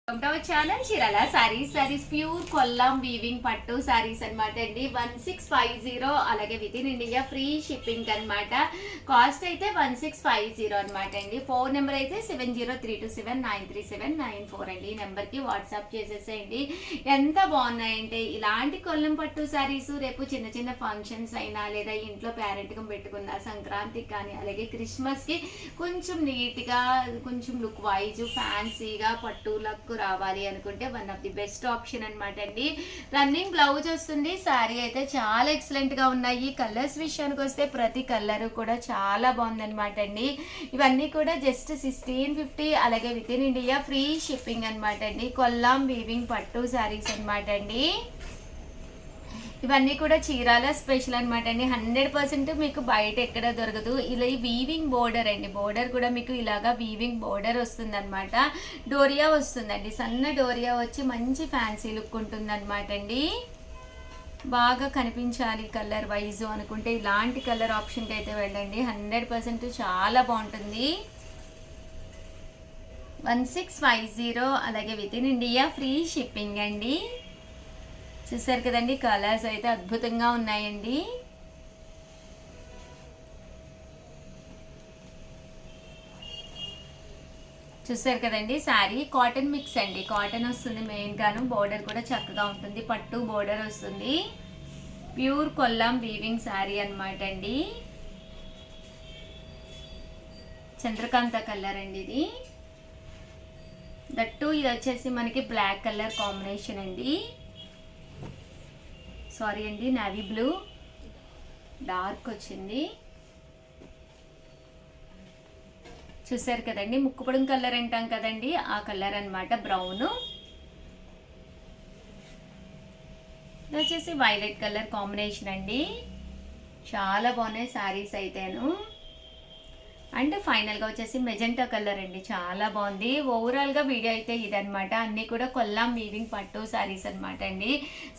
Welcome to our channel Chirala saris pure Kollam weaving పట్టు సారీస్ అనమాట అండి. 1650 అలాగే with in India free shipping అనమాట. కాస్ట్ అయితే 1650 అనమాట అండి. ఫోన్ నెంబర్ అయితే 7032793794 అండి. ఈ నెంబర్కి వాట్సాప్ చేసేసేయండి. ఎంత బాగున్నాయంటే ఇలాంటి కొల్లం పట్టు సారీస్ రేపు చిన్న చిన్న ఫంక్షన్స్ అయినా లేదా ఇంట్లో పేరెంట్గా పెట్టుకున్న సంక్రాంతికి కానీ అలాగే క్రిస్మస్కి కొంచెం నీట్గా కొంచెం లుక్ వైజ్ ఫ్యాన్సీగా పట్టు లక్ రావాలి అనుకుంటే one of the best option అనమాట అండి. రన్నింగ్ బ్లౌజ్ వస్తుంది. శారీ అయితే చాలా ఎక్సలెంట్ గా ఉన్నాయి. కలర్స్ విషయానికి వస్తే ప్రతి కలర్ కూడా చాలా బాగుందనమాట అండి. ఇవన్నీ కూడా జస్ట్ 1650 అలాగే with in India free shipping అనమాట అండి. కొల్లాం వీవింగ్ పట్టు శారీస్ అనమాట అండి. ఇవన్నీ కూడా చీరాల స్పెషల్ అనమాట అండి. 100% మీకు బయట ఎక్కడ దొరకదు. ఇలా ఈ వీవింగ్ బోర్డర్ అండి. బోర్డర్ కూడా మీకు ఇలాగా వీవింగ్ బోర్డర్ వస్తుంది అనమాట. డోరియా వస్తుందండి. సన్న డోరియా వచ్చి మంచి ఫ్యాన్సీ లుక్ ఉంటుంది అనమాట అండి. బాగా కనిపించాలి కలర్ వైజ్ అనుకుంటే ఇలాంటి కలర్ ఆప్షన్కి అయితే వెళ్ళండి. 100% చాలా బాగుంటుంది. 1650 అలాగే with in India free shipping అండి. చూసారు కదండి, కలర్స్ అయితే అద్భుతంగా ఉన్నాయండి. చూసారు కదండి, శారీ కాటన్ మిక్స్ అండి. కాటన్ వస్తుంది మెయిన్ గాను. బోర్డర్ కూడా చక్కగా ఉంటుంది. పట్టు బోర్డర్ వస్తుంది. ప్యూర్ కొల్లాం వీవింగ్ శారీ అనమాట అండి. చంద్రకాంత కలర్ అండి ఇది. దట్టు ఇది వచ్చేసి మనకి బ్లాక్ కలర్ కాంబినేషన్ అండి. సారీ అండి, నావీ బ్లూ డార్క్ వచ్చింది. చూసారు కదండి, ముక్కుపొడం కలర్ అంటాం కదండి, ఆ కలర్ అనమాట. బ్రౌన్ ఇది వచ్చేసి వైలెట్ కలర్ కాంబినేషన్ అండి. చాలా బాగున్నాయి శారీస్ అయితేను. అండ్ ఫైనల్గా వచ్చేసి మెజెంటా కలర్ అండి. చాలా బాగుంది. ఓవరాల్గా వీడియో అయితే ఇదనమాట. అన్నీ కూడా కొల్లాం వీవింగ్ పట్టు శారీస్ అనమాట అండి.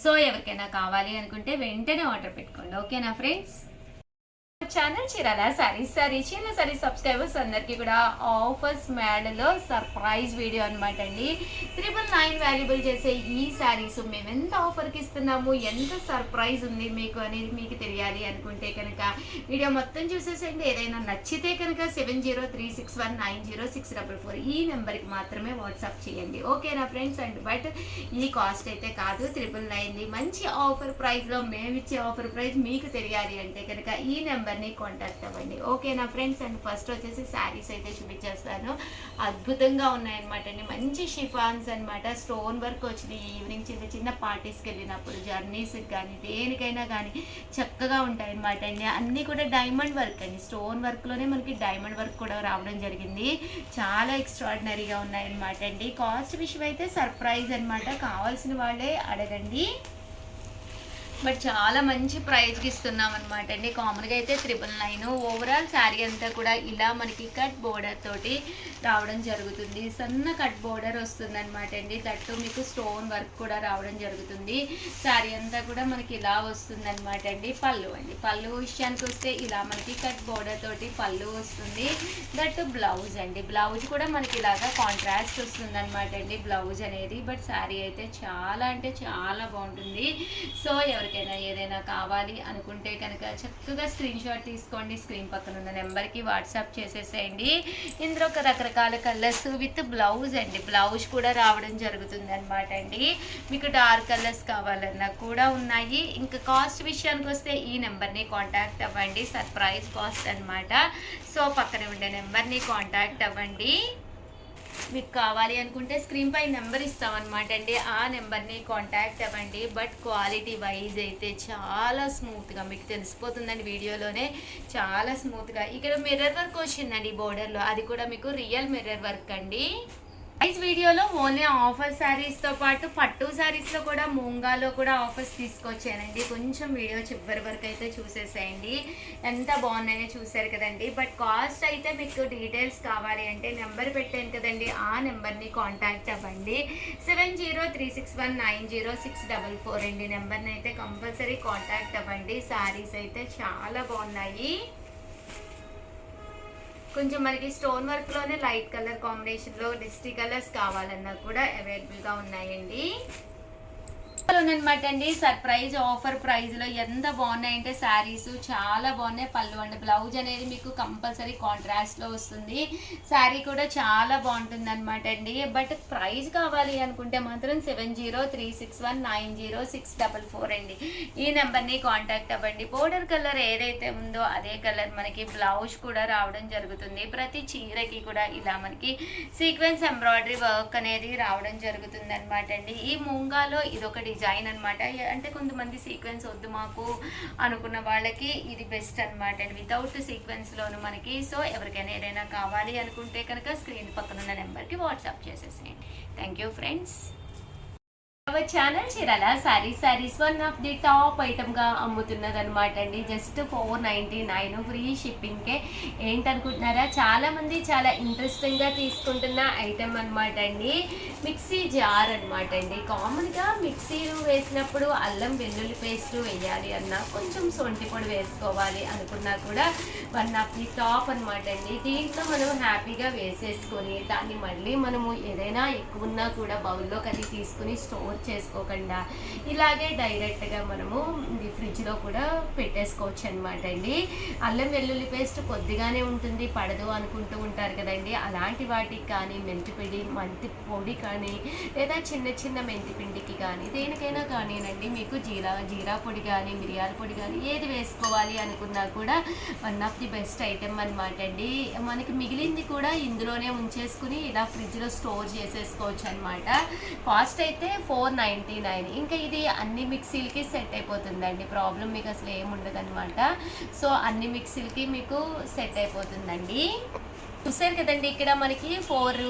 సో ఎవరికైనా కావాలి అనుకుంటే వెంటనే ఆర్డర్ పెట్టుకోండి. ఓకేనా friends? Channel Chirala Chirala sorry subscribers అందరికీ కూడా ఆఫర్స్ మేడలో సర్ప్రైజ్ వీడియో అనమాట అండి. 999 వాల్యుబుల్ చేసే ఈ శారీస్ మేము ఎంత ఆఫర్కి ఇస్తున్నాము, ఎంత సర్ప్రైజ్ ఉంది మీకు అనేది మీకు తెలియాలి అనుకుంటే కనుక వీడియో మొత్తం చూసేసేయండి. ఏదైనా నచ్చితే కనుక 7036190644 ఈ నెంబర్కి మాత్రమే వాట్సాప్ చేయండి. ఓకేనా ఫ్రెండ్స్? అండ్ బట్ ఈ కాస్ట్ అయితే కాదు, 999 మంచి ఆఫర్ ప్రైస్లో మేము ఇచ్చే ఆఫర్ ప్రైస్ మీకు తెలియాలి అంటే కనుక ఈ నెంబర్ని కాంటాక్ట్ అవ్వండి. ఓకేనా ఫ్రెండ్స్? అండ్ ఫస్ట్ వచ్చేసి శారీస్ అయితే చూపించేస్తాను. అద్భుతంగా ఉన్నాయన్నమాట అండి. మంచి షిఫాన్స్ అనమాట. స్టోన్ వర్క్ వచ్చింది. ఈవినింగ్ చిన్న చిన్న పార్టీస్కి వెళ్ళినప్పుడు జర్నీస్కి కానీ దేనికైనా కానీ చక్కగా ఉంటాయి అనమాట అండి. అన్నీ కూడా డైమండ్ వర్క్ అండి. స్టోన్ వర్క్లోనే మనకి డైమండ్ వర్క్ కూడా రావడం జరిగింది. చాలా ఎక్స్ట్రాడినరీగా ఉన్నాయన్నమాట అండి. కాస్ట్ విషయం అయితే సర్ప్రైజ్ అనమాట. కావాల్సిన వాళ్ళే అడగండి. బట్ చాలా మంచి ప్రైజ్కి ఇస్తున్నాం అనమాట అండి. కామన్గా అయితే 999. ఓవరాల్ శారీ అంతా కూడా ఇలా మనకి కట్ బోర్డర్ తోటి రావడం జరుగుతుంది. సన్న కట్ బోర్డర్ వస్తుంది అనమాట అండి. దట్టు మీకు స్టోన్ వర్క్ కూడా రావడం జరుగుతుంది. శారీ అంతా కూడా మనకి ఇలా వస్తుంది అనమాట అండి. పళ్ళు అండి. పళ్ళు విషయానికి వస్తే ఇలా మనకి కట్ బోర్డర్ తోటి పళ్ళు వస్తుంది. దట్టు బ్లౌజ్ అండి. బ్లౌజ్ కూడా మనకి ఇలాగా కాంట్రాస్ట్ వస్తుంది అనమాట అండి బ్లౌజ్ అనేది. బట్ శారీ అయితే చాలా అంటే చాలా బాగుంటుంది. సో ఎవరికైనా ఏదైనా కావాలి అనుకుంటే కనుక చక్కగా స్క్రీన్ షాట్ తీసుకోండి. స్క్రీన్ పక్కన ఉన్న నెంబర్కి వాట్సాప్ చేసేసేయండి. ఇందులో ఒక రకరకాల కలర్స్ విత్ బ్లౌజ్ అండి. బ్లౌజ్ కూడా రావడం జరుగుతుంది అనమాట అండి. మీకు డార్క్ కలర్స్ కావాలన్నా కూడా ఉన్నాయి. ఇంకా కాస్ట్ విషయానికి వస్తే ఈ నెంబర్ని కాంటాక్ట్ అవ్వండి. సర్ప్రైజ్ కాస్ట్ అనమాట. సో పక్కన ఉండే నెంబర్ని కాంటాక్ట్ అవ్వండి. మీకు కావాలి అనుకుంటే స్క్రీన్ పై నెంబర్ ఇస్తామన్నమాట అండి. ఆ నెంబర్ని కాంటాక్ట్ అవ్వండి. బట్ క్వాలిటీ వైజ్ అయితే చాలా స్మూత్గా మీకు తెలిసిపోతుందండి. వీడియోలోనే చాలా స్మూత్గా. ఇక్కడ మిర్రర్ వర్క్ వచ్చిందండి బోర్డర్లో. అది కూడా మీకు రియల్ మిర్రర్ వర్క్ అండి. ప్రైస్ వీడియోలో ఓన్లీ ఆఫర్ శారీస్తో పాటు పట్టు శారీస్లో కూడా మూంగాలో కూడా ఆఫర్స్ తీసుకొచ్చానండి. కొంచెం వీడియో చివరి వరకు అయితే చూసేసేయండి. ఎంత బాగున్నాయో చూసారు కదండి. బట్ కాస్ట్ అయితే మీకు డీటెయిల్స్ కావాలి అంటే నెంబర్ పెట్టాను కదండి, ఆ నెంబర్ని కాంటాక్ట్ అవ్వండి. 7036190644 అండి. నెంబర్ని అయితే కంపల్సరీ కాంటాక్ట్ అవ్వండి. శారీస్ అయితే చాలా బాగున్నాయి. కొంచెం మనకి స్టోన్ వర్క్లోనే లైట్ కలర్ కాంబినేషన్లో డిస్ట్రీ కలర్స్ కావాలన్నా కూడా అవైలబుల్గా ఉన్నాయండి. అనమాట అండి సర్ప్రైజ్ ఆఫర్ ప్రైస్ లో ఎంత బాగున్నాయంటే శారీస్ చాలా బాగున్నాయి. పళ్ళు అండి బ్లౌజ్ అనేది మీకు కంపల్సరీ కాంట్రాస్ట్ లో వస్తుంది. శారీ కూడా చాలా బాగుంటుంది అనమాట అండి. బట్ ప్రైస్ కావాలి అనుకుంటే మాత్రం 7036190644 అండి. ఈ నెంబర్ని కాంటాక్ట్ అవ్వండి. పౌడర్ కలర్ ఏదైతే ఉందో అదే కలర్ మనకి బ్లౌజ్ కూడా రావడం జరుగుతుంది. ప్రతి చీరకి కూడా ఇలా మనకి సీక్వెన్స్ ఎంబ్రాయిడరీ వర్క్ అనేది రావడం జరుగుతుంది అనమాట అండి. ఈ మూంగాలో ఇదొక డిజైన్ అనమాట. అంటే కొంతమంది సీక్వెన్స్ వద్దు మాకు అనుకున్న వాళ్ళకి ఇది బెస్ట్ అనమాట అండి. వితౌట్ సీక్వెన్స్లోను మనకి. సో ఎవరికైనా ఏదైనా కావాలి అనుకుంటే కనుక స్క్రీన్ పక్కన ఉన్న నెంబర్కి వాట్సాప్ చేసేసేయండి. Thank you friends. Our channel Chirala sarees one of the top ఐటమ్గా అమ్ముతున్నది అనమాట అండి. Just 499 free షిప్పింగ్కే. ఏంటనుకుంటున్నారా, చాలామంది చాలా ఇంట్రెస్టింగ్గా తీసుకుంటున్న ఐటమ్ అనమాట అండి. మిక్సీ జార్ అనమాట అండి. కామన్గా మిక్సీలు వేసినప్పుడు అల్లం వెల్లుల్లి పేస్ట్ వేయాలి అన్నా, కొంచెం సొంటి పొడి వేసుకోవాలి అనుకున్నా కూడా వన్ ఆఫ్ ది టాప్ అనమాట అండి. దీంట్లో మనం హ్యాపీగా వేసేసుకొని దాన్ని మళ్ళీ మనము ఏదైనా ఎక్కువ ఉన్నా కూడా బౌల్లోకి అది తీసుకుని స్టోర్ చేసుకోకుండా ఇలాగే డైరెక్ట్గా మనము ఫ్రిడ్జ్లో కూడా పెట్టేసుకోవచ్చు అనమాట అండి. అల్లం వెల్లుల్లి పేస్ట్ కొద్దిగానే ఉంటుంది, పడదు అనుకుంటూ ఉంటారు కదండి. అలాంటి వాటికి కానీ మెంతి పొడి కానీ లేదా చిన్న మెంతి పిండికి కానీ దేనికైనా కానీనండి మీకు జీరా పొడి కానీ మిరియాల పొడి కానీ ఏది వేసుకోవాలి అనుకున్నా కూడా one of the best item అనమాట అండి. మనకి మిగిలింది కూడా ఇందులోనే ఉంచేసుకుని ఇలా ఫ్రిడ్జ్లో స్టోర్ చేసేసుకోవచ్చు అనమాట. కాస్ట్ అయితే 499. ఇంకా ఇది అన్ని మిక్సీలకి సెట్ అయిపోతుందండి. ప్రాబ్లం మీకు అసలు ఏముండదు అనమాట. సో అన్ని మిక్సీలకి మీకు సెట్ అయిపోతుందండి. చూసారు కదండి, ఇక్కడ మనకి 4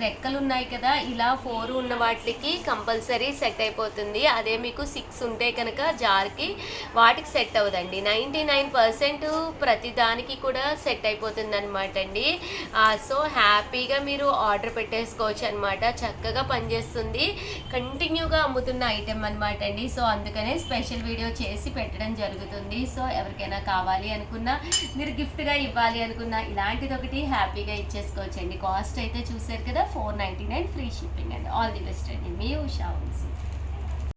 రెక్కలు ఉన్నాయి కదా, ఇలా 4 ఉన్న వాటికి కంపల్సరీ సెట్ అయిపోతుంది. అదే మీకు 6 ఉంటే కనుక జార్కి వాటికి సెట్ అవ్వదండి. 99% ప్రతి దానికి కూడా సెట్ అయిపోతుంది అనమాట అండి. సో హ్యాపీగా మీరు ఆర్డర్ పెట్టేసుకోవచ్చు అనమాట. చక్కగా పనిచేస్తుంది. కంటిన్యూగా అమ్ముతున్న ఐటెం అనమాట అండి. సో అందుకనే స్పెషల్ వీడియో చేసి పెట్టడం జరుగుతుంది. సో ఎవరికైనా కావాలి అనుకున్నా, మీరు గిఫ్ట్గా ఇవ్వాలి అనుకున్నా ఇలాంటిది ఒకటి హ్యాపీగా ఇచ్చేసుకోవచ్చండి. కాస్ట్ అయితే చూసారు కదా 499 ఫ్రీ షిప్పింగ్ అండి. ఆల్ ది బెస్ట్ అండి. మీ ఉషా వంశీ.